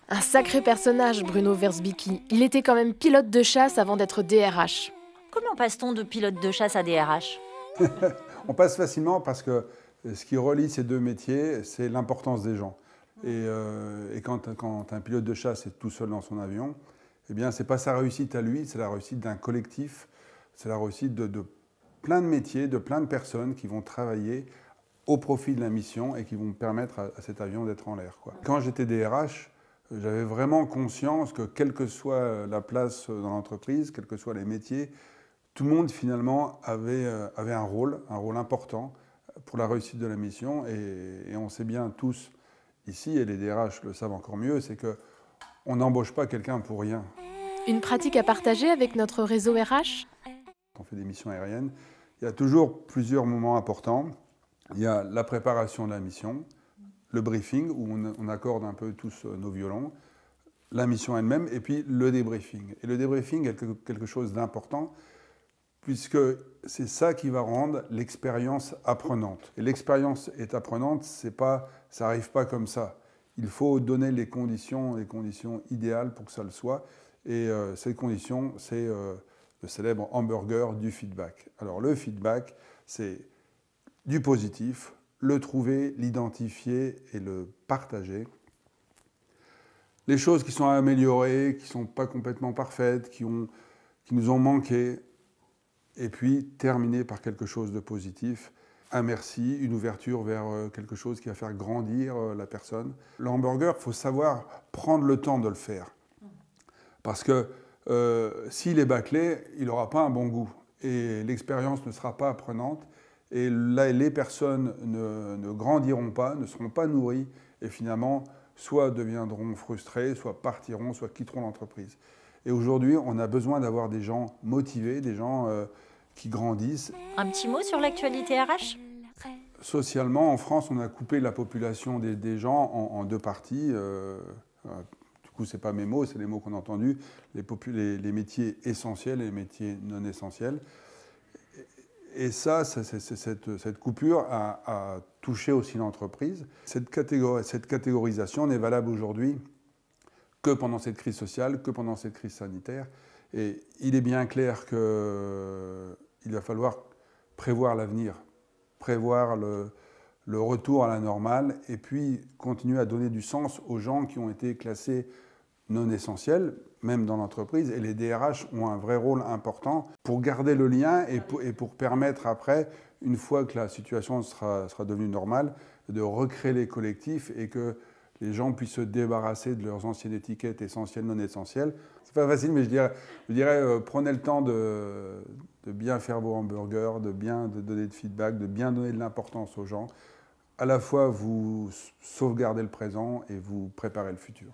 Un sacré personnage, Bruno Versbicki. Il était quand même pilote de chasse avant d'être DRH. Comment passe-t-on de pilote de chasse à DRH? On passe facilement parce que ce qui relie ces deux métiers, c'est l'importance des gens. Et quand un pilote de chasse est tout seul dans son avion, eh bien, ce n'est pas sa réussite à lui, c'est la réussite d'un collectif, c'est la réussite de plein de métiers, de plein de personnes qui vont travailler au profit de la mission et qui vont permettre à cet avion d'être en l'air, quoi. Quand j'étais DRH, j'avais vraiment conscience que quelle que soit la place dans l'entreprise, quels que soient les métiers, tout le monde finalement avait un rôle important pour la réussite de la mission. Et on sait bien tous ici, et les DRH le savent encore mieux, c'est qu'on n'embauche pas quelqu'un pour rien. Une pratique à partager avec notre réseau RH? Quand on fait des missions aériennes, il y a toujours plusieurs moments importants. Il y a la préparation de la mission, le briefing, où on accorde un peu tous nos violons, la mission elle-même, et puis le débriefing. Et le débriefing est quelque chose d'important, puisque c'est ça qui va rendre l'expérience apprenante. Et l'expérience est apprenante, ça n'arrive pas comme ça. Il faut donner les conditions idéales pour que ça le soit. Et ces conditions, c'est le célèbre hamburger du feedback. Alors le feedback, c'est du positif, le trouver, l'identifier et le partager. Les choses qui sont à améliorer, qui ne sont pas complètement parfaites, qui nous ont manqué, et puis terminer par quelque chose de positif. Un merci, une ouverture vers quelque chose qui va faire grandir la personne. Le hamburger, il faut savoir prendre le temps de le faire. Parce que s'il est bâclé, il n'aura pas un bon goût. Et l'expérience ne sera pas apprenante. Et là, les personnes ne grandiront pas, ne seront pas nourries. Et finalement, soit deviendront frustrées, soit partiront, soit quitteront l'entreprise. Et aujourd'hui, on a besoin d'avoir des gens motivés, des gens qui grandissent. Un petit mot sur l'actualité RH? Socialement, en France, on a coupé la population des gens en deux parties. Du coup, ce n'est pas mes mots, c'est les mots qu'on a entendus. Les métiers essentiels et les métiers non essentiels. Et ça, cette coupure a touché aussi l'entreprise. Cette catégorisation n'est valable aujourd'hui que pendant cette crise sociale, que pendant cette crise sanitaire. Et il est bien clair qu'il va falloir prévoir l'avenir, prévoir le retour à la normale et puis continuer à donner du sens aux gens qui ont été classés non essentiels, même dans l'entreprise. Et les DRH ont un vrai rôle important pour garder le lien et pour permettre après, une fois que la situation sera devenue normale, de recréer les collectifs et que les gens puissent se débarrasser de leurs anciennes étiquettes essentielles, non essentielles. C'est pas facile, mais je dirais prenez le temps de bien faire vos hamburgers, de bien donner de feedback, de bien donner de l'importance aux gens. À la fois, vous sauvegardez le présent et vous préparez le futur.